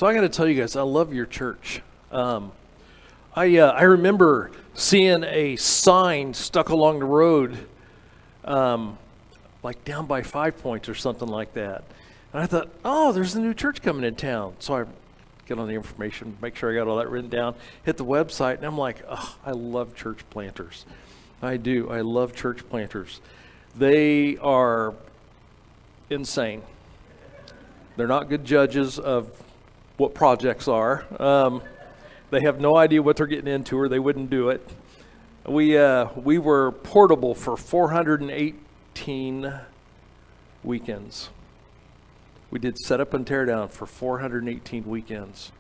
So I got to tell you guys, I love your church. I remember seeing a sign stuck along the road, like down by 5 Points or something like that. And I thought, oh, there's a new church coming in town. So I get on the information, make sure I got all that written down, hit the website, and I'm like, oh, I love church planters. I do. I love church planters. They are insane. They're not good judges of what projects are. They have no idea what they're getting into, or they wouldn't do it. We were portable for 418 weekends. We did set up and tear down for 418 weekends.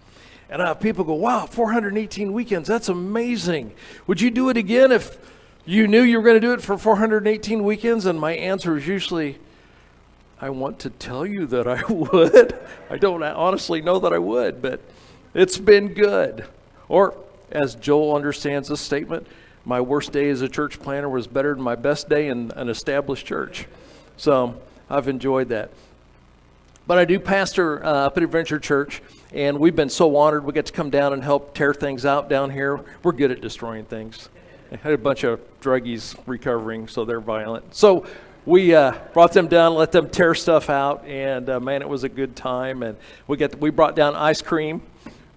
And people go, wow, 418 weekends, that's amazing. Would you do it again if you knew you were going to do it for 418 weekends? And my answer is usually, I want to tell you that I would. I don't honestly know that I would, but it's been good. Or, as Joel understands this statement, my worst day as a church planter was better than my best day in an established church. So I've enjoyed that. But I do pastor up at Adventure Church, and we've been so honored we get to come down and help tear things out down here. We're good at destroying things. I had a bunch of druggies recovering, so they're violent. So we brought them down, let them tear stuff out, and man, it was a good time. And we brought down ice cream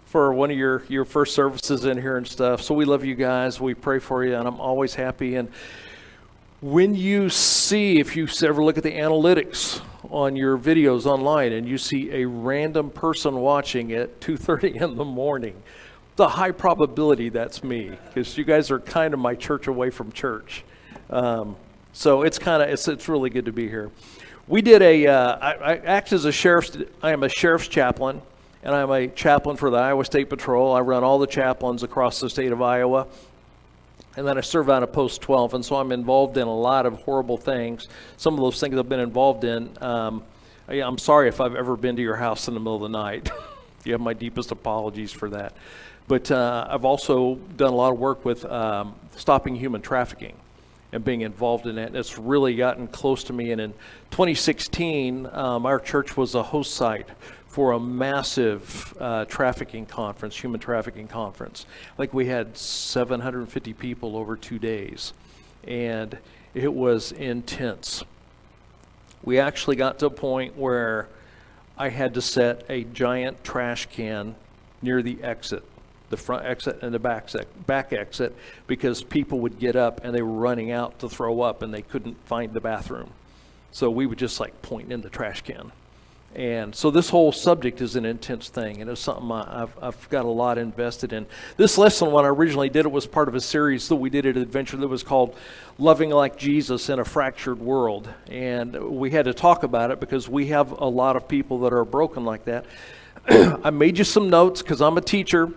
for one of your first services in here and stuff. So we love you guys. We pray for you, and I'm always happy. And when you see, if you ever look at the analytics on your videos online and you see a random person watching at 2:30 in the morning, the high probability that's me, because you guys are kind of my church away from church. So it's really good to be here. We did I act as I am a sheriff's chaplain, and I'm a chaplain for the Iowa State Patrol. I run all the chaplains across the state of Iowa. And then I serve out of Post 12, and so I'm involved in a lot of horrible things. Some of those things I've been involved in. I'm sorry if I've ever been to your house in the middle of the night. You have my deepest apologies for that. But I've also done a lot of work with stopping human trafficking and being involved in it. And it's really gotten close to me. And in 2016, our church was a host site for a massive trafficking conference, human trafficking conference. Like we had 750 people over 2 days, and it was intense. We actually got to a point where I had to set a giant trash can near the exit, the front exit and the back exit, because people would get up and they were running out to throw up and they couldn't find the bathroom. So we would just like point in the trash can. And so this whole subject is an intense thing, and it's something I've got a lot invested in. This lesson, when I originally did it, was part of a series that we did at Adventure that was called Loving Like Jesus in a Fractured World. And we had to talk about it because we have a lot of people that are broken like that. I made you some notes because I'm a teacher.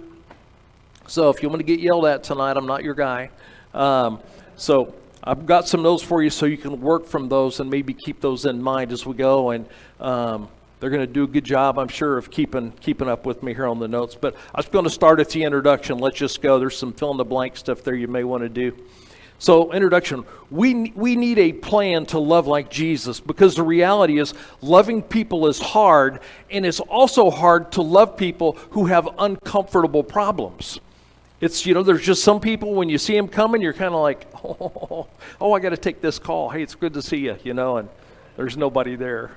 So if you want to get yelled at tonight, I'm not your guy. So I've got some notes for you so you can work from those and maybe keep those in mind as we go. And they're going to do a good job, I'm sure, of keeping up with me here on the notes. But I was going to start at the introduction. Let's just go. There's some fill-in-the-blank stuff there you may want to do. So, introduction. We need a plan to love like Jesus, because the reality is loving people is hard, and it's also hard to love people who have uncomfortable problems. It's, there's just some people, when you see them coming, you're kind of like, oh, I got to take this call. Hey, it's good to see you, and there's nobody there.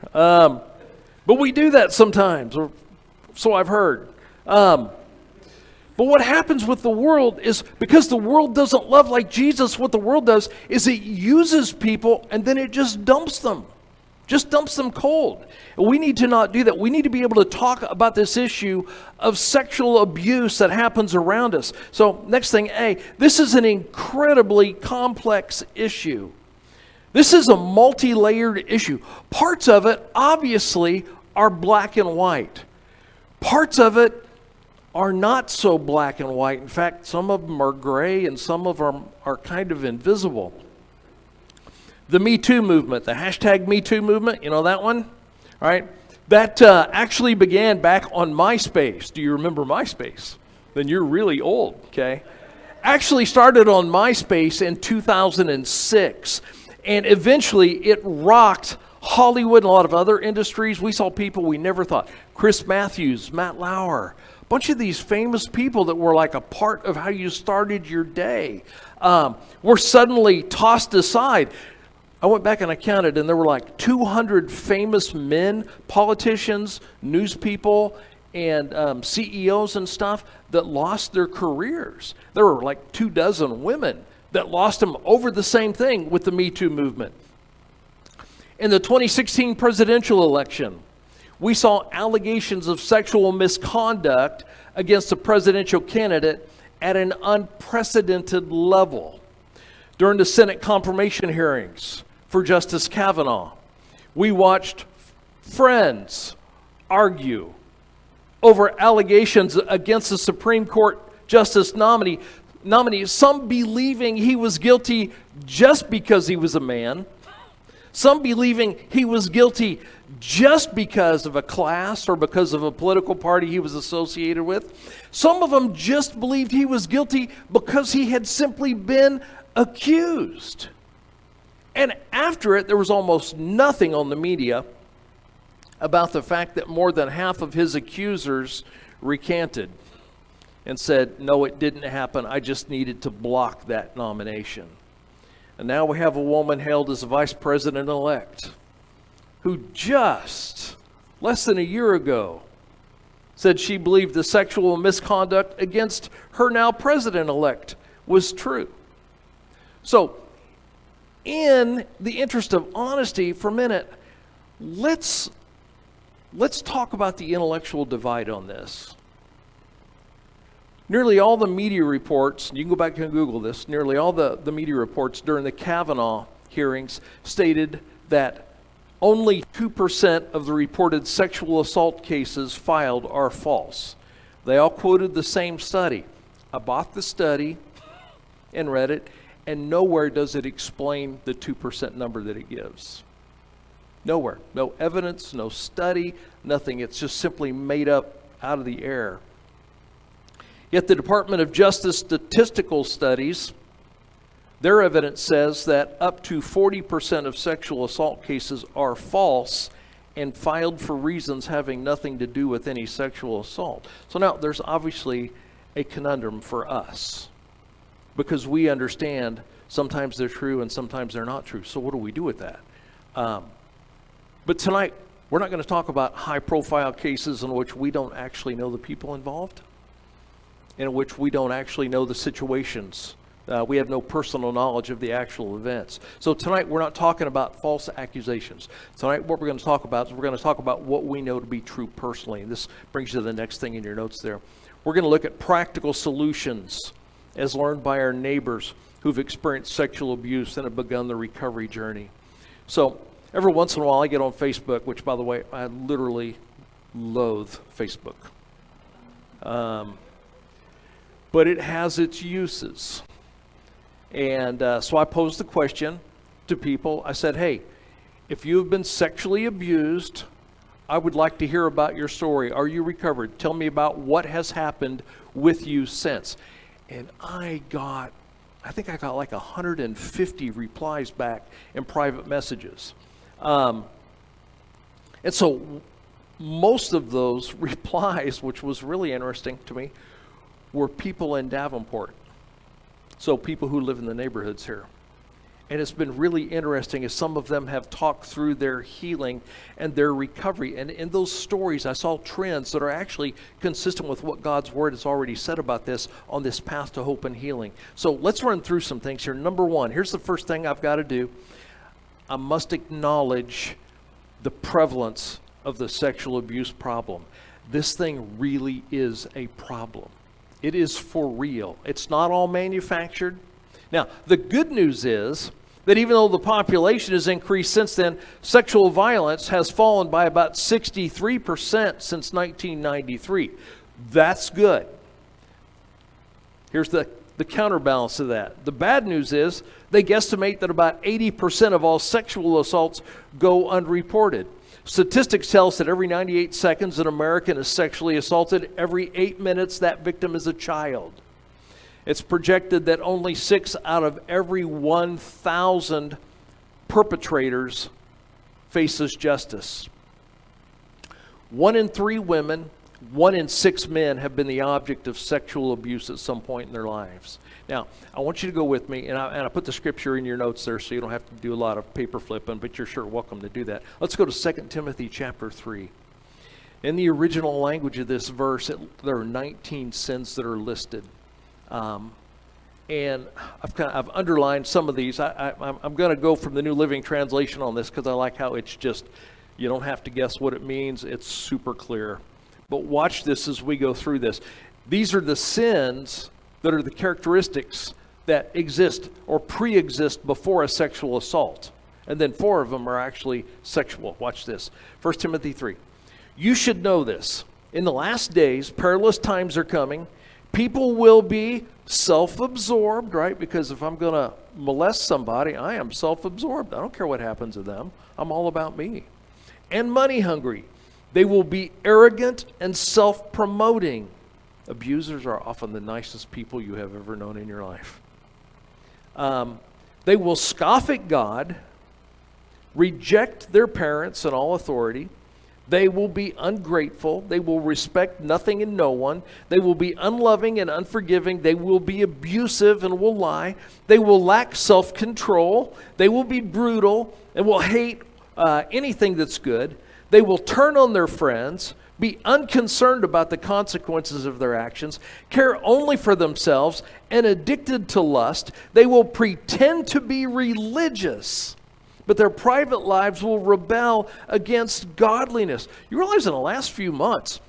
But we do that sometimes, or so I've heard. But what happens with the world is, because the world doesn't love like Jesus, what the world does is it uses people and then it just dumps them cold. And we need to not do that. We need to be able to talk about this issue of sexual abuse that happens around us. So next thing, this is an incredibly complex issue. This is a multi-layered issue. Parts of it, obviously, are black and white. Parts of it are not so black and white. In fact, some of them are gray and some of them are kind of invisible. The Me Too movement, the hashtag Me Too movement, you know that one? All right. That actually began back on MySpace. Do you remember MySpace? Then you're really old, okay? Actually started on MySpace in 2006. And eventually it rocked Hollywood and a lot of other industries, we saw people we never thought. Chris Matthews, Matt Lauer, a bunch of these famous people that were like a part of how you started your day were suddenly tossed aside. I went back and I counted, and there were like 200 famous men, politicians, news people, and CEOs and stuff that lost their careers. There were like 24 women that lost them over the same thing with the Me Too movement. In the 2016 presidential election, we saw allegations of sexual misconduct against a presidential candidate at an unprecedented level. During the Senate confirmation hearings for Justice Kavanaugh, we watched friends argue over allegations against the Supreme Court Justice nominee, some believing he was guilty just because he was a man, some believing he was guilty just because of a class or because of a political party he was associated with. Some of them just believed he was guilty because he had simply been accused. And after it, there was almost nothing on the media about the fact that more than half of his accusers recanted and said, no, it didn't happen. I just needed to block that nomination. And now we have a woman hailed as a vice president-elect who just less than a year ago said she believed the sexual misconduct against her now president-elect was true. So, in the interest of honesty for a minute, let's talk about the intellectual divide on this. Nearly all the media reports, you can go back and Google this, nearly all the media reports during the Kavanaugh hearings stated that only 2% of the reported sexual assault cases filed are false. They all quoted the same study. I bought the study and read it, and nowhere does it explain the 2% number that it gives. Nowhere. No evidence, no study, nothing. It's just simply made up out of the air. Yet the Department of Justice statistical studies, their evidence says that up to 40% of sexual assault cases are false and filed for reasons having nothing to do with any sexual assault. So now there's obviously a conundrum for us because we understand sometimes they're true and sometimes they're not true. So what do we do with that? But tonight, we're not going to talk about high-profile cases in which we don't actually know the people involved, in which we don't actually know the situations. We have no personal knowledge of the actual events. So tonight, we're not talking about false accusations. Tonight, what we're going to talk about is we're going to talk about what we know to be true personally. And this brings you to the next thing in your notes there. We're going to look at practical solutions as learned by our neighbors who've experienced sexual abuse and have begun the recovery journey. So every once in a while, I get on Facebook, which, by the way, I literally loathe Facebook. But it has its uses. And so I posed the question to people. I said, hey, if you've been sexually abused, I would like to hear about your story. Are you recovered? Tell me about what has happened with you since. And I think I got like 150 replies back in private messages. And so most of those replies, which was really interesting to me, were people in Davenport. So people who live in the neighborhoods here. And it's been really interesting as some of them have talked through their healing and their recovery. And in those stories, I saw trends that are actually consistent with what God's Word has already said about this on this path to hope and healing. So let's run through some things here. Number one, here's the first thing I've got to do. I must acknowledge the prevalence of the sexual abuse problem. This thing really is a problem. It is for real. It's not all manufactured. Now, the good news is that even though the population has increased since then, sexual violence has fallen by about 63% since 1993. That's good. Here's the counterbalance to that. The bad news is they guesstimate that about 80% of all sexual assaults go unreported. Statistics tell us that every 98 seconds an American is sexually assaulted. Every 8 minutes that victim is a child. It's projected that only 6 out of every 1,000 perpetrators faces justice. 1 in 3 women, 1 in 6 men have been the object of sexual abuse at some point in their lives. Now, I want you to go with me, and I put the scripture in your notes there so you don't have to do a lot of paper flipping, but you're sure welcome to do that. Let's go to 2 Timothy chapter 3. In the original language of this verse, there are 19 sins that are listed. And I've underlined some of these. I'm going to go from the New Living Translation on this because I like how it's just, you don't have to guess what it means. It's super clear. But watch this as we go through this. These are the sins that are the characteristics that exist or pre-exist before a sexual assault. And then 4 of them are actually sexual. Watch this. 1 Timothy 3. You should know this. In the last days, perilous times are coming. People will be self-absorbed, right? Because if I'm going to molest somebody, I am self-absorbed. I don't care what happens to them. I'm all about me. And money hungry. They will be arrogant and self-promoting. Abusers are often the nicest people you have ever known in your life. They will scoff at God, reject their parents and all authority. They will be ungrateful. They will respect nothing and no one. They will be unloving and unforgiving. They will be abusive and will lie. They will lack self-control. They will be brutal and will hate anything that's good. They will turn on their friends, be unconcerned about the consequences of their actions, care only for themselves, and addicted to lust. They will pretend to be religious, but their private lives will rebel against godliness. You realize in the last few months,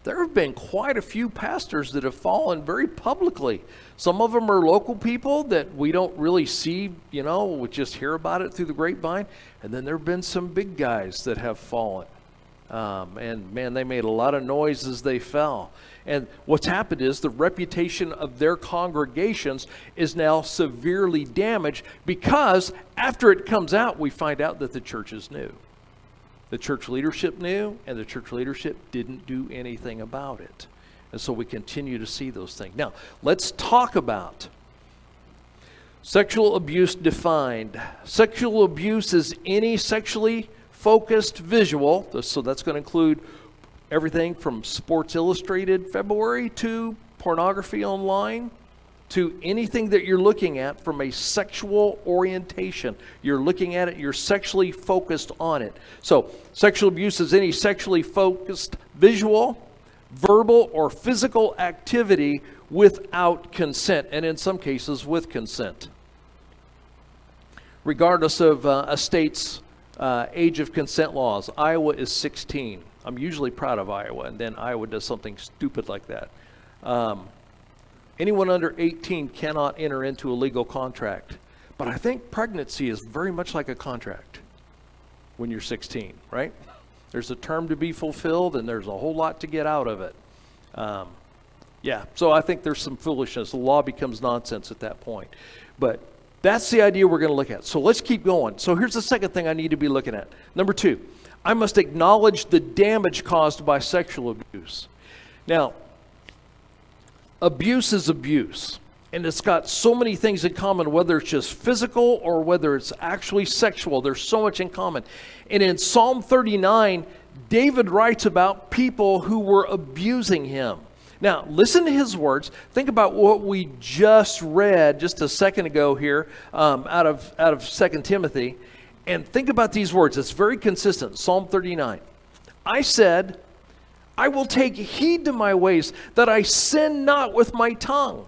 there have been quite a few pastors that have fallen very publicly. Some of them are local people that we don't really see, we just hear about it through the grapevine. And then there have been some big guys that have fallen. And man, they made a lot of noise as they fell. And what's happened is the reputation of their congregations is now severely damaged because after it comes out, we find out that the church is new. The church leadership knew, and the church leadership didn't do anything about it. And so we continue to see those things. Now, let's talk about sexual abuse defined. Sexual abuse is any sexually focused visual, so that's going to include everything from Sports Illustrated February to pornography online to anything that you're looking at from a sexual orientation. You're looking at it, you're sexually focused on it. So sexual abuse is any sexually focused visual, verbal, or physical activity without consent, and in some cases with consent. Regardless of a state's age of consent laws, Iowa is 16. I'm usually proud of Iowa, and then Iowa does something stupid like that. Anyone under 18 cannot enter into a legal contract. But I think pregnancy is very much like a contract when you're 16, right? There's a term to be fulfilled, and there's a whole lot to get out of it. So I think there's some foolishness. The law becomes nonsense at that point. But that's the idea we're going to look at. So let's keep going. So here's the second thing I need to be looking at. Number 2, I must acknowledge the damage caused by sexual abuse. Now, abuse is abuse, and it's got so many things in common, whether it's just physical or whether it's actually sexual. There's so much in common. And in Psalm 39, David writes about people who were abusing him. Now, listen to his words. Think about what we just read just a second ago here out of 2 Timothy. And think about these words. It's very consistent. Psalm 39. I said, I will take heed to my ways, that I sin not with my tongue.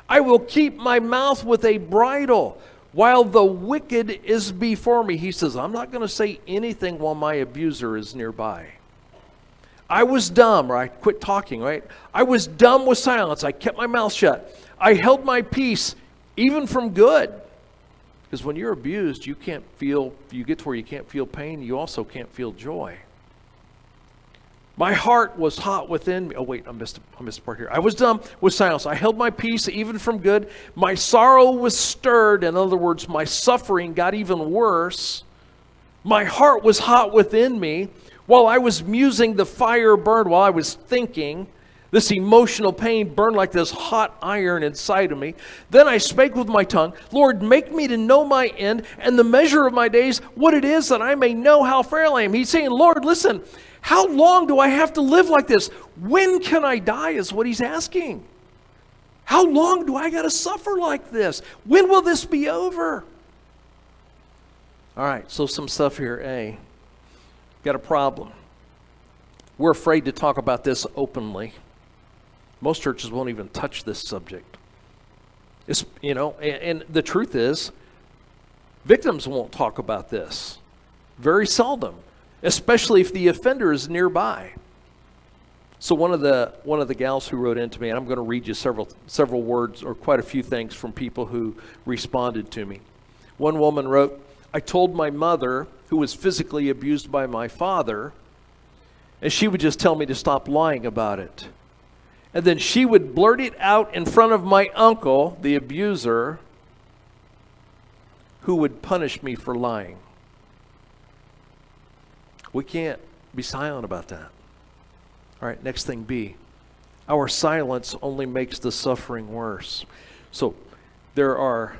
I will keep my mouth with a bridle, while the wicked is before me. He says, I'm not going to say anything while my abuser is nearby. I was dumb, or I quit talking, right? I was dumb with silence. I kept my mouth shut. I held my peace, even from good. Because when you're abused, you get to where you can't feel pain. You also can't feel joy. My heart was hot within me. Oh, wait, I missed a part here. I was dumb with silence. I held my peace, even from good. My sorrow was stirred. In other words, my suffering got even worse. My heart was hot within me. While I was musing, the fire burned. While I was thinking, This emotional pain burned like this hot iron inside of me. Then I spake with my tongue, Lord, make me to know my end and the measure of my days, what it is that I may know how frail I am. He's saying, Lord, listen, how long do I have to live like this? When can I die is what he's asking. How long do I got to suffer like this? When will this be over? All right, so some stuff here. A, got a problem. We're afraid to talk about this openly. Most churches won't even touch this subject. It's, and the truth is, victims won't talk about this. Very seldom, especially if the offender is nearby. So one of the gals who wrote into me, and I'm going to read you several words or quite a few things from people who responded to me. One woman wrote, I told my mother, who was physically abused by my father, and she would just tell me to stop lying about it. And then she would blurt it out in front of my uncle, the abuser, who would punish me for lying. We can't be silent about that. All right, next thing, B. Our silence only makes the suffering worse. So there are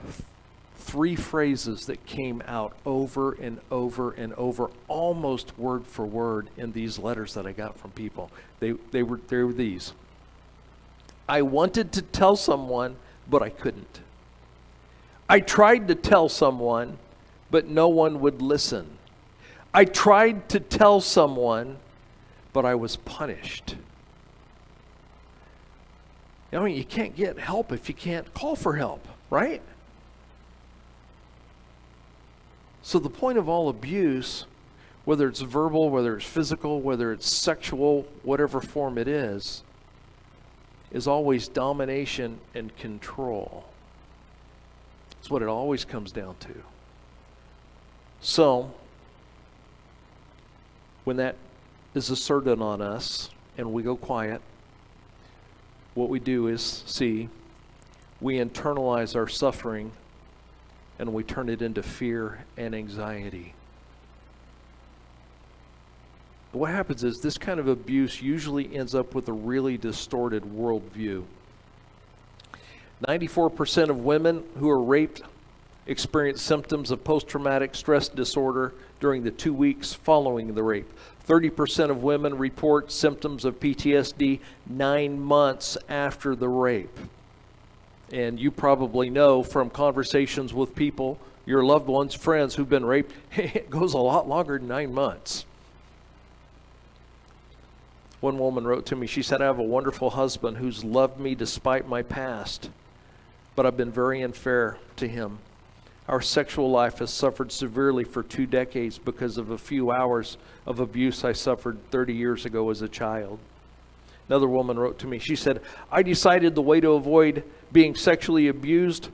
3 phrases that came out over and over and over, almost word for word, in these letters that I got from people. They were these. I wanted to tell someone, but I couldn't. I tried to tell someone, but no one would listen. I tried to tell someone, but I was punished. You can't get help if you can't call for help, right? So the point of all abuse, whether it's verbal, whether it's physical, whether it's sexual, whatever form it is always domination and control. That's what it always comes down to. So, when that is asserted on us and we go quiet, what we do is, we internalize our suffering and we turn it into fear and anxiety. What happens is this kind of abuse usually ends up with a really distorted worldview. 94% of women who are raped experience symptoms of post-traumatic stress disorder during the 2 weeks following the rape. 30% of women report symptoms of PTSD 9 months after the rape. And you probably know from conversations with people, your loved ones, friends who've been raped, it goes a lot longer than 9 months. One woman wrote to me, she said, I have a wonderful husband who's loved me despite my past, but I've been very unfair to him. Our sexual life has suffered severely for 2 decades because of a few hours of abuse I suffered 30 years ago as a child. Another woman wrote to me, she said, I decided the way to avoid being sexually abused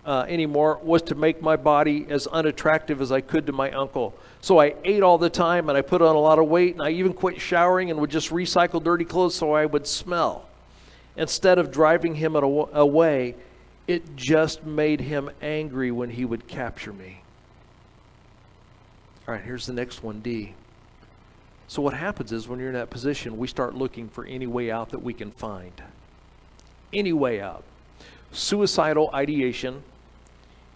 anymore was to make my body as unattractive as I could to my uncle. So I ate all the time and I put on a lot of weight, and I even quit showering and would just recycle dirty clothes so I would smell. Instead of driving him away, it just made him angry when he would capture me. All right, here's the next one, D. So what happens is when you're in that position, we start looking for any way out that we can find. Any way out. Suicidal ideation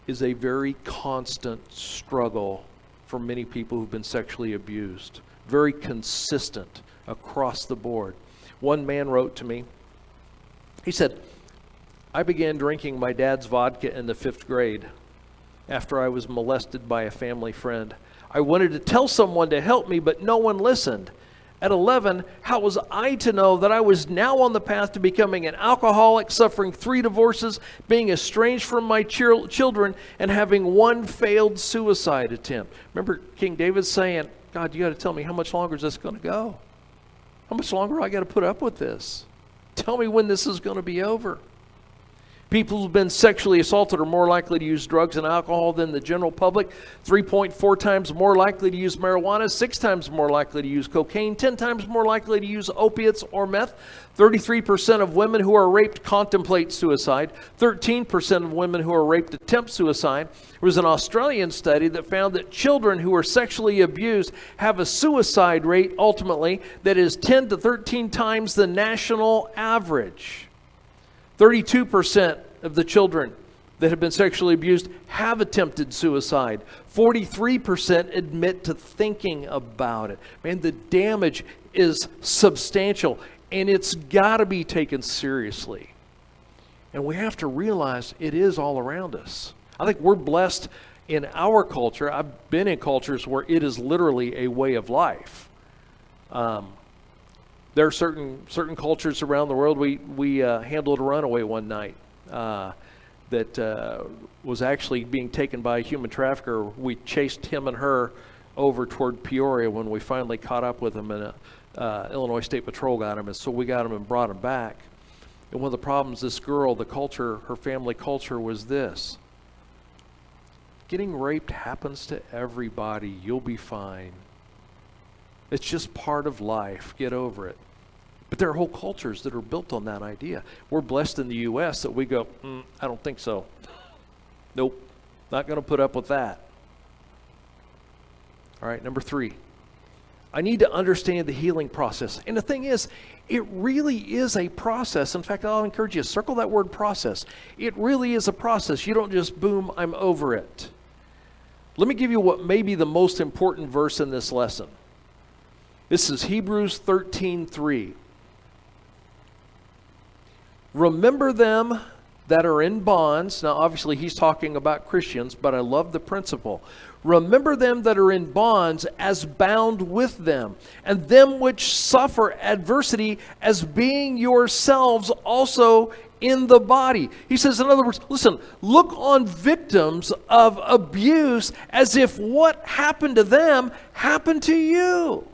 is a very constant struggle for many people who've been sexually abused. Very consistent across the board. One man wrote to me, he said, I began drinking my dad's vodka in the 5th grade after I was molested by a family friend. I wanted to tell someone to help me, but no one listened. At 11, how was I to know that I was now on the path to becoming an alcoholic, suffering 3 divorces, being estranged from my children, and having 1 failed suicide attempt? Remember King David saying, God, you got to tell me, how much longer is this going to go? How much longer I got to put up with this? Tell me when this is going to be over. People who've been sexually assaulted are more likely to use drugs and alcohol than the general public. 3.4 times more likely to use marijuana, 6 times more likely to use cocaine, 10 times more likely to use opiates or meth. 33% of women who are raped contemplate suicide. 13% of women who are raped attempt suicide. There was an Australian study that found that children who are sexually abused have a suicide rate ultimately that is 10 to 13 times the national average. 32% of the children that have been sexually abused have attempted suicide. 43% admit to thinking about it. Man, the damage is substantial, and it's got to be taken seriously. And we have to realize it is all around us. I think we're blessed in our culture. I've been in cultures where it is literally a way of life. There are certain cultures around the world. We handled a runaway one night that was actually being taken by a human trafficker. We chased him and her over toward Peoria when we finally caught up with him, and Illinois State Patrol got him, and so we got him and brought him back. And one of the problems, this girl, the culture, her family culture was this: getting raped happens to everybody. You'll be fine. It's just part of life. Get over it. But there are whole cultures that are built on that idea. We're blessed in the U.S. that we go, I don't think so. Nope, not going to put up with that. All right, number 3. I need to understand the healing process. And the thing is, it really is a process. In fact, I'll encourage you to circle that word process. It really is a process. You don't just, boom, I'm over it. Let me give you what may be the most important verse in this lesson. This is Hebrews 13:3. Remember them that are in bonds. Now, obviously, he's talking about Christians, but I love the principle. Remember them that are in bonds as bound with them, and them which suffer adversity as being yourselves also in the body. He says, in other words, listen, look on victims of abuse as if what happened to them happened to you.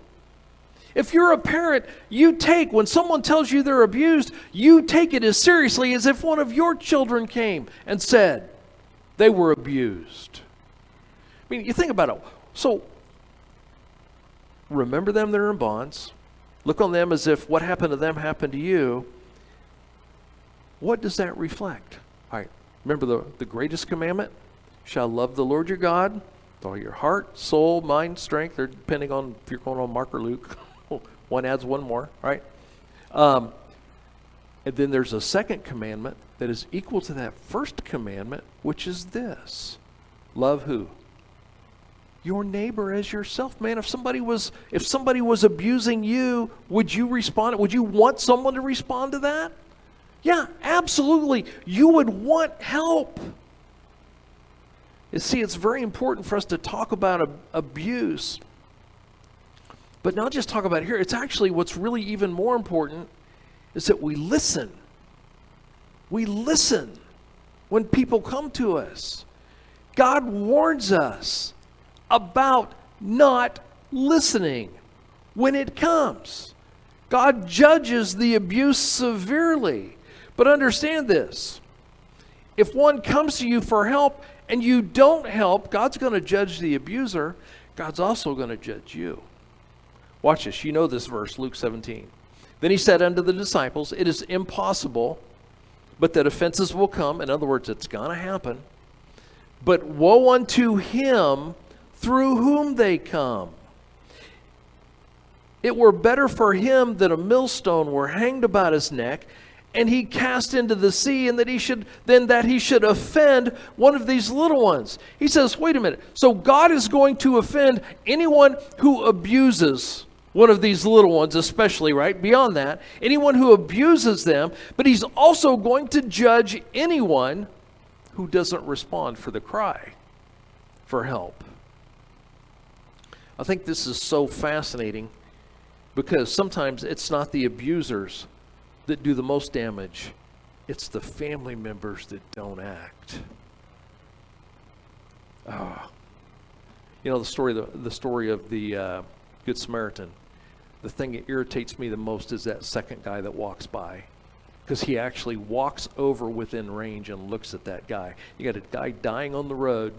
If you're a parent, when someone tells you they're abused, you take it as seriously as if one of your children came and said they were abused. I mean, you think about it. So, remember them that are in bonds. Look on them as if what happened to them happened to you. What does that reflect? All right, remember the greatest commandment? Shall love the Lord your God with all your heart, soul, mind, strength, or depending on if you're going on Mark or Luke. One adds one more, right? And then there's a second commandment that is equal to that first commandment, which is this. Love who? Your neighbor as yourself. Man, if somebody was abusing you, would you respond? Would you want someone to respond to that? Yeah, absolutely. You would want help. You see, it's very important for us to talk about abuse. But not just talk about it here. It's actually what's really even more important is that we listen. We listen when people come to us. God warns us about not listening when it comes. God judges the abuse severely. But understand this. If one comes to you for help and you don't help, God's going to judge the abuser. God's also going to judge you. Watch this. You know this verse, Luke 17. Then he said unto the disciples, it is impossible, but that offenses will come. In other words, it's going to happen. But woe unto him through whom they come. It were better for him that a millstone were hanged about his neck, and he cast into the sea, and that he should offend one of these little ones. He says, wait a minute. So God is going to offend anyone who abuses one of these little ones, especially, right? Beyond that, anyone who abuses them, but he's also going to judge anyone who doesn't respond for the cry for help. I think this is so fascinating because sometimes it's not the abusers that do the most damage. It's the family members that don't act. You know the story of the Good Samaritan. The thing that irritates me the most is that second guy that walks by. because he actually walks over within range and looks at that guy. You got a guy dying on the road,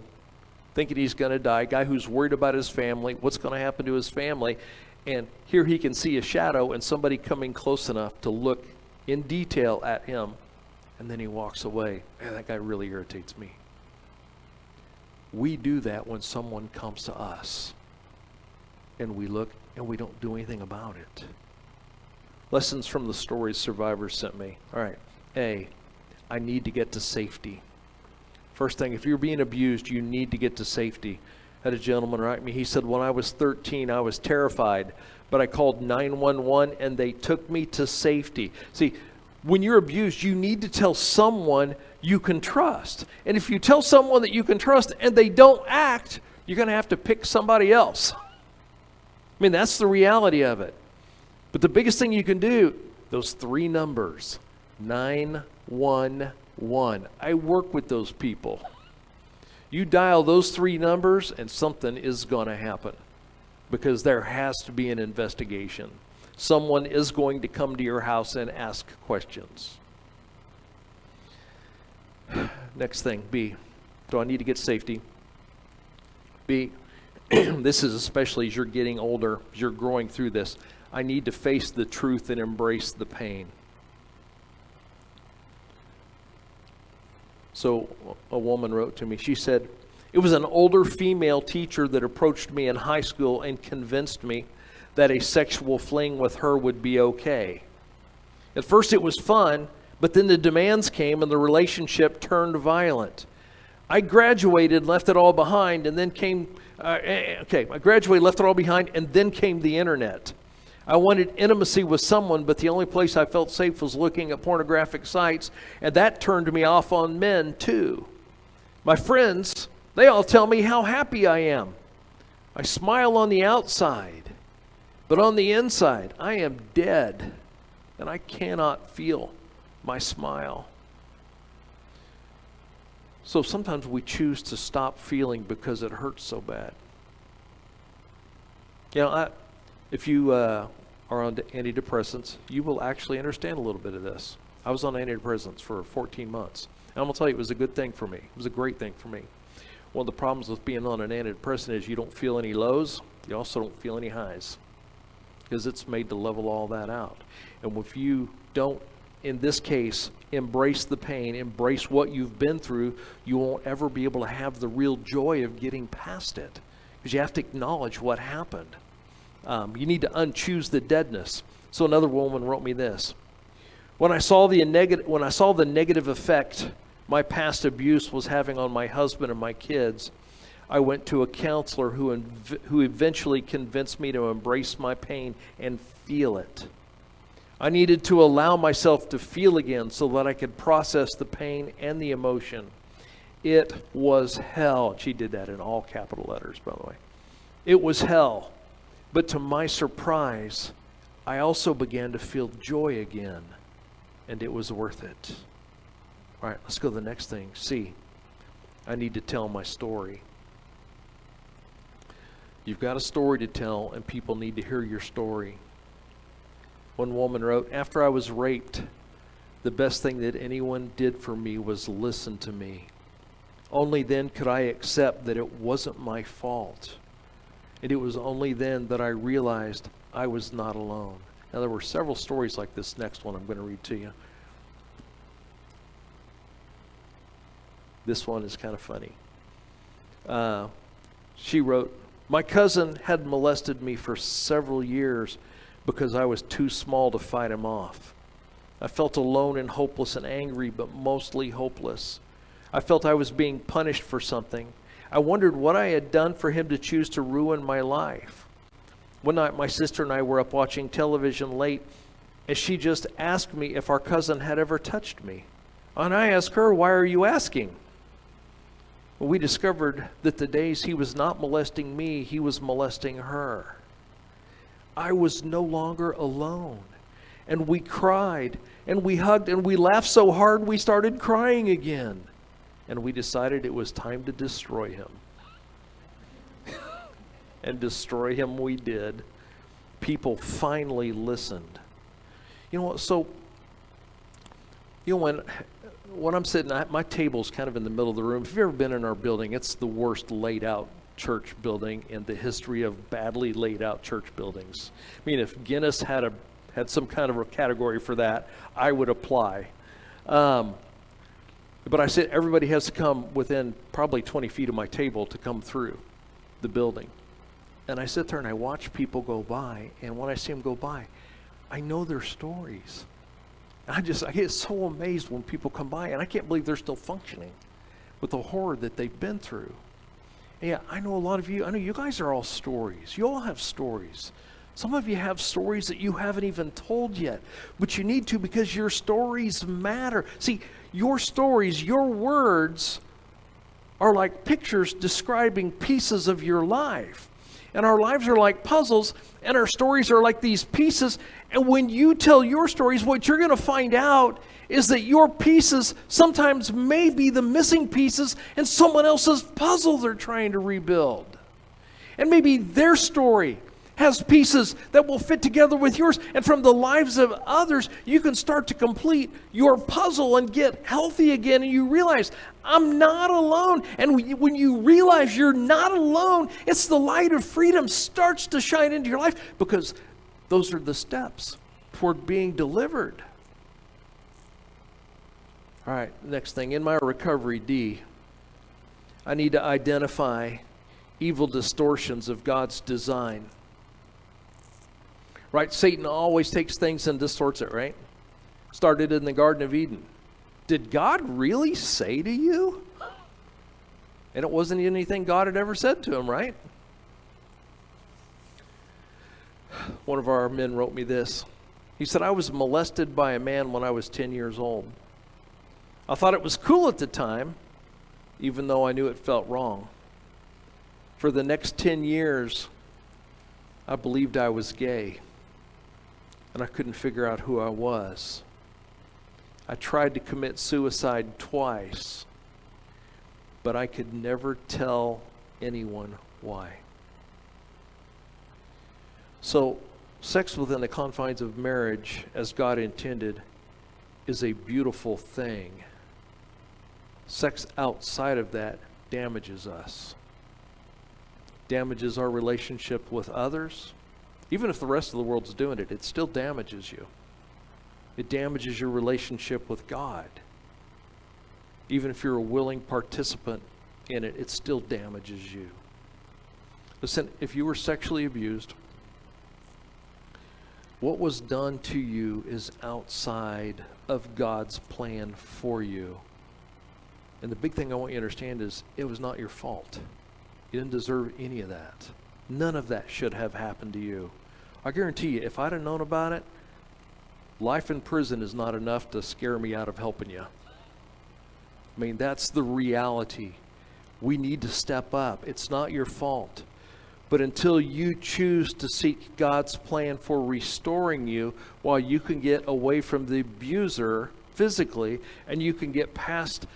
thinking he's going to die, a guy who's worried about his family, what's going to happen to his family, and here he can see a shadow and somebody coming close enough to look in detail at him, and then he walks away. Man, that guy really irritates me. We do that when someone comes to us, and we look and we don't do anything about it. Lessons from the stories survivors sent me. All right. A, I need to get to safety. First thing, if you're being abused, you need to get to safety. I had a gentleman write me. He said, when I was 13, I was terrified, but I called 911 and they took me to safety. See, when you're abused, you need to tell someone you can trust. And if you tell someone that you can trust and they don't act, you're going to have to pick somebody else. I mean, that's the reality of it. But the biggest thing you can do, those 3 numbers, 911. I work with those people. You dial those 3 numbers and something is going to happen, because there has to be an investigation. Someone is going to come to your house and ask questions. Next thing, B, do I need to get safety? B, this is especially as you're getting older, as you're growing through this, I need to face the truth and embrace the pain. So a woman wrote to me. She said, it was an older female teacher that approached me in high school and convinced me that a sexual fling with her would be okay. At first it was fun, but then the demands came and the relationship turned violent. I graduated, left it all behind, and then came, I graduated, left it all behind, and then came the internet. I wanted intimacy with someone, but the only place I felt safe was looking at pornographic sites, and that turned me off on men too. My friends, they all tell me how happy I am. I smile on the outside, but on the inside, I am dead, and I cannot feel my smile. So sometimes we choose to stop feeling because it hurts so bad. You know, if you are on antidepressants, you will actually understand a little bit of this. I was on antidepressants for 14 months. And I'm going to tell you, it was a good thing for me. It was a great thing for me. One of the problems with being on an antidepressant is you don't feel any lows. You also don't feel any highs, because it's made to level all that out. And if you don't, in this case, embrace the pain, embrace what you've been through, you won't ever be able to have the real joy of getting past it, because you have to acknowledge what happened. You need to unchoose the deadness. So another woman wrote me this. When I saw the negative effect my past abuse was having on my husband and my kids, I went to a counselor who eventually convinced me to embrace my pain and feel it. I needed to allow myself to feel again so that I could process the pain and the emotion. It was hell. She did that in all capital letters, by the way. It was hell. But to my surprise, I also began to feel joy again, and it was worth it. All right, let's go to the next thing. C, I need to tell my story. You've got a story to tell, and people need to hear your story. One woman wrote, after I was raped, the best thing that anyone did for me was listen to me. Only then could I accept that it wasn't my fault. And it was only then that I realized I was not alone. Now, there were several stories like this next one I'm going to read to you. This one is kind of funny. She wrote, my cousin had molested me for several years because I was too small to fight him off. I felt alone and hopeless and angry, but mostly hopeless. I felt I was being punished for something. I wondered what I had done for him to choose to ruin my life. One night, my sister and I were up watching television late, and she just asked me if our cousin had ever touched me. And I asked her, why are you asking? Well, we discovered that the days he was not molesting me, he was molesting her. I was no longer alone. And we cried, and we hugged, and we laughed so hard we started crying again. And we decided it was time to destroy him. And destroy him we did. People finally listened. You know what? So You know, when I'm sitting, my table's kind of in the middle of the room. If you've ever been in our building, it's the worst laid out church building in the history of badly laid out church buildings. I mean, if Guinness had some kind of a category for that, I would apply. But I said everybody has to come within probably 20 feet of my table to come through the building. And I sit there and I watch people go by, and when I see them go by, I know their stories. I get so amazed when people come by, and I can't believe they're still functioning with the horror that they've been through. And yeah, I know a lot of you, I know you guys are all stories. You all have stories. Some of you have stories that you haven't even told yet, but you need to, because your stories matter. See, your stories, your words are like pictures describing pieces of your life. And our lives are like puzzles, and our stories are like these pieces. And when you tell your stories, what you're going to find out is that your pieces sometimes may be the missing pieces in someone else's puzzle they're trying to rebuild. And maybe their story has pieces that will fit together with yours. And from the lives of others, you can start to complete your puzzle and get healthy again. And you realize, I'm not alone. And when you realize you're not alone, it's the light of freedom starts to shine into your life, because those are the steps toward being delivered. All right, next thing. In my recovery, D, I need to identify evil distortions of God's design. Right? Satan always takes things and distorts it, right? Started in the Garden of Eden. Did God really say to you? And it wasn't anything God had ever said to him, right? One of our men wrote me this. He said, I was molested by a man when I was 10 years old. I thought it was cool at the time, even though I knew it felt wrong. For the next 10 years, I believed I was gay, and I couldn't figure out who I was. I tried to commit suicide twice, but I could never tell anyone why. So, sex within the confines of marriage, as God intended, is a beautiful thing. Sex outside of that damages us. Damages our relationship with others. Even if the rest of the world's doing it, it still damages you. It damages your relationship with God. Even if you're a willing participant in it, it still damages you. Listen, if you were sexually abused, what was done to you is outside of God's plan for you. And the big thing I want you to understand is it was not your fault. You didn't deserve any of that. None of that should have happened to you. I guarantee you, if I'd have known about it, life in prison is not enough to scare me out of helping you. I mean, that's the reality. We need to step up. It's not your fault. But until you choose to seek God's plan for restoring you, while you can get away from the abuser physically and you can get past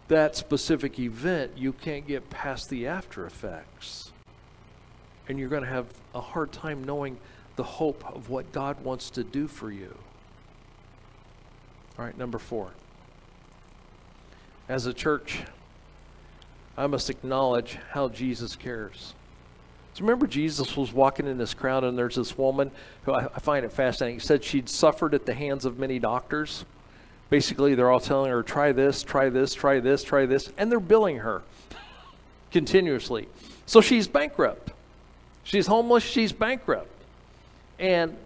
that specific event, you can't get past the after effects. And you're going to have a hard time knowing the hope of what God wants to do for you. All right, number 4. As a church, I must acknowledge how Jesus cares. So remember, Jesus was walking in this crowd, and there's this woman who I find it fascinating. He said she'd suffered at the hands of many doctors. Basically, they're all telling her, try this, try this, try this, try this, and they're billing her continuously. So she's bankrupt. She's homeless, she's bankrupt. And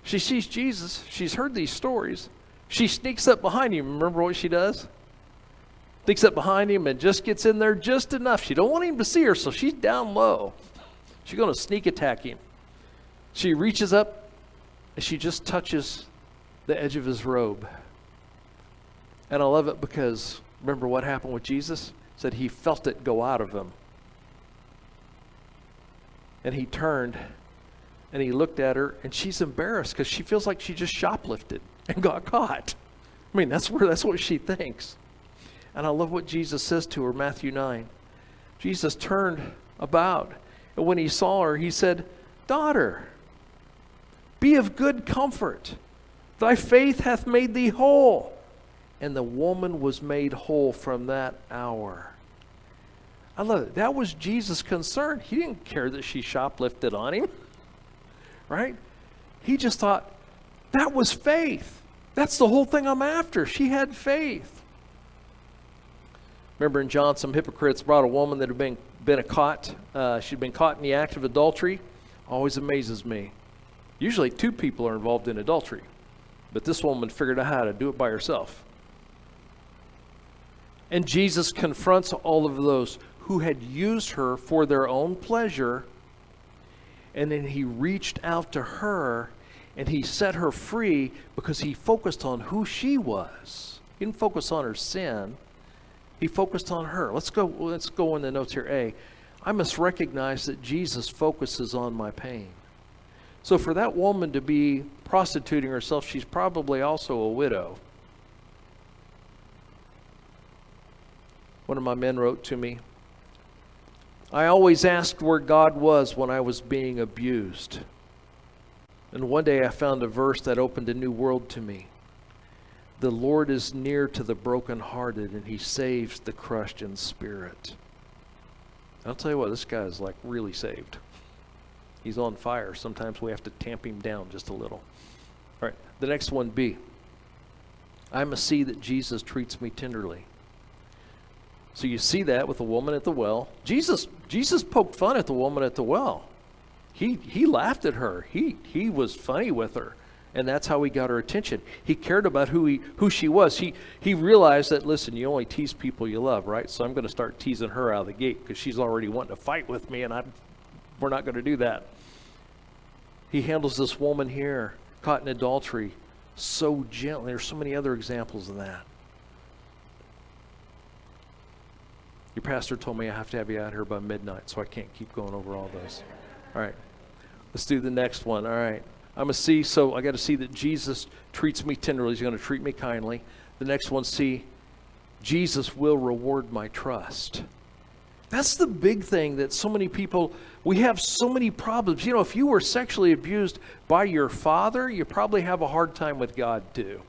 she sees Jesus. She's heard these stories. She sneaks up behind him. Remember what she does? Sneaks up behind him and just gets in there just enough. She don't want him to see her, so she's down low. She's going to sneak attack him. She reaches up and she just touches the edge of his robe. And I love it because remember what happened with Jesus? It said he felt it go out of him. And he turned and he looked at her, and she's embarrassed because she feels like she just shoplifted and got caught. I mean, that's what she thinks. And I love what Jesus says to her, Matthew 9. Jesus turned about, and when he saw her, he said, "Daughter, be of good comfort. Thy faith hath made thee whole. and the woman was made whole from that hour. I love it. That was Jesus' concern. He didn't care that she shoplifted on him, right? He just thought, that was faith. That's the whole thing I'm after. She had faith. Remember in John, some hypocrites brought a woman that had been caught. She'd been caught in the act of adultery. Always amazes me. Usually 2 people are involved in adultery, but this woman figured out how to do it by herself. And Jesus confronts all of those who had used her for their own pleasure, and then he reached out to her and he set her free because he focused on who she was. He didn't focus on her sin. He focused on her. Let's go in the notes here. A, I must recognize that Jesus focuses on my pain. So for that woman to be prostituting herself, she's probably also a widow. One of my men wrote to me, I always asked where God was when I was being abused. And one day I found a verse that opened a new world to me. The Lord is near to the brokenhearted, and he saves the crushed in spirit. I'll tell you what, this guy is like really saved. He's on fire. Sometimes we have to tamp him down just a little. All right, the next one, B. I must see that Jesus treats me tenderly. So you see that with the woman at the well. Jesus poked fun at the woman at the well. He laughed at her. He was funny with her. And that's how he got her attention. He cared about who she was. He realized that, listen, you only tease people you love, right? So I'm going to start teasing her out of the gate because she's already wanting to fight with me, and we're not going to do that. He handles this woman here, caught in adultery, so gently. There's so many other examples of that. Your pastor told me I have to have you out here by midnight, so I can't keep going over all those. All right, let's do the next one. All right, I got to see that Jesus treats me tenderly. He's going to treat me kindly. The next one, C, Jesus will reward my trust. That's the big thing that so many people, we have so many problems. You know, if you were sexually abused by your father, you probably have a hard time with God too.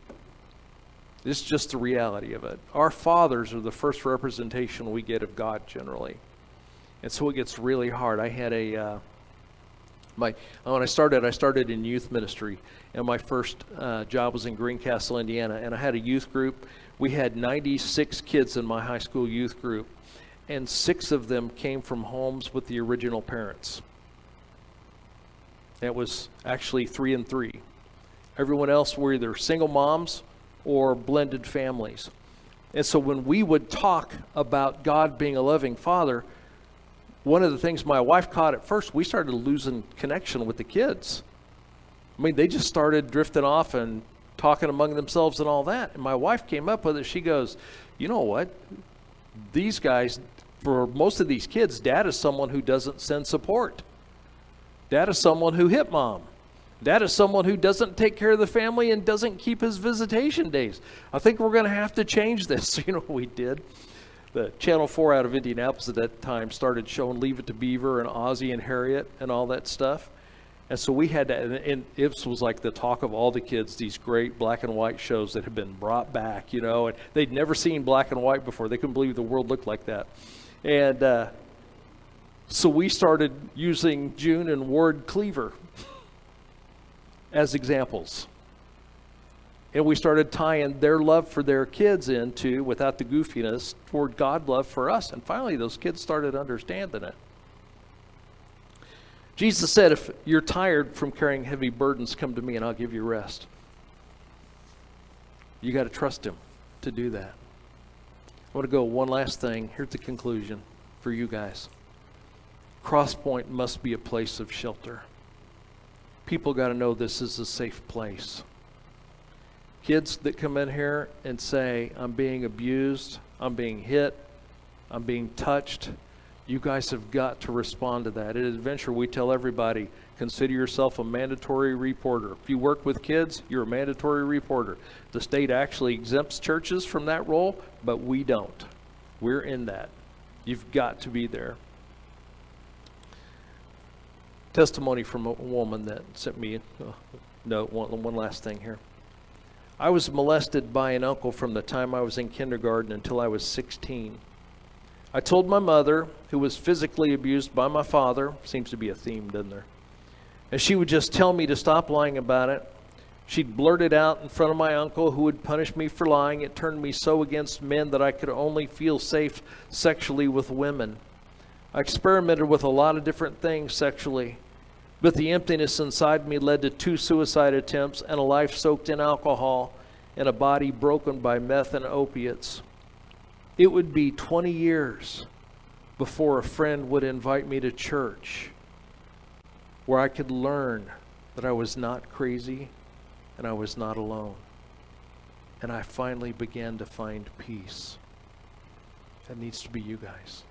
It's just the reality of it. Our fathers are the first representation we get of God generally. And so it gets really hard. I had when I started in youth ministry, and my first job was in Greencastle, Indiana, and I had a youth group. We had 96 kids in my high school youth group, and 6 of them came from homes with the original parents. It was actually 3 and 3. Everyone else were either single moms or blended families. And so when we would talk about God being a loving father, one of the things my wife caught at first, we started losing connection with the kids. I mean, they just started drifting off and talking among themselves and all that. And my wife came up with it. She goes, you know what? These guys, for most of these kids, dad is someone who doesn't send support. Dad is someone who hit mom. Dad is someone who doesn't take care of the family and doesn't keep his visitation days. I think we're going to have to change this. So, you know what we did? The Channel 4 out of Indianapolis at that time started showing Leave It to Beaver and Ozzie and Harriet and all that stuff. And so we had to, and it was like the talk of all the kids, these great black and white shows that had been brought back, you know, and they'd never seen black and white before. They couldn't believe the world looked like that. And so we started using June and Ward Cleaver as examples. And we started tying their love for their kids into, without the goofiness, toward God love for us. And finally, those kids started understanding it. Jesus said, if you're tired from carrying heavy burdens, come to me and I'll give you rest. You got to trust him to do that. I want to go one last thing. Here's the conclusion for you guys. Crosspoint must be a place of shelter. People got to know this is a safe place. Kids that come in here and say, I'm being abused, I'm being hit, I'm being touched, you guys have got to respond to that. At Adventure, we tell everybody, consider yourself a mandatory reporter. If you work with kids, you're a mandatory reporter. The state actually exempts churches from that role, but we don't. We're in that. You've got to be there. Testimony from a woman that sent me a note, one last thing here. I was molested by an uncle from the time I was in kindergarten until I was 16. I told my mother, who was physically abused by my father, seems to be a theme, doesn't there? And she would just tell me to stop lying about it. She'd blurt it out in front of my uncle, who would punish me for lying. It turned me so against men that I could only feel safe sexually with women. I experimented with a lot of different things sexually, but the emptiness inside me led to 2 suicide attempts and a life soaked in alcohol and a body broken by meth and opiates. It would be 20 years before a friend would invite me to church where I could learn that I was not crazy and I was not alone. And I finally began to find peace. That needs to be you guys.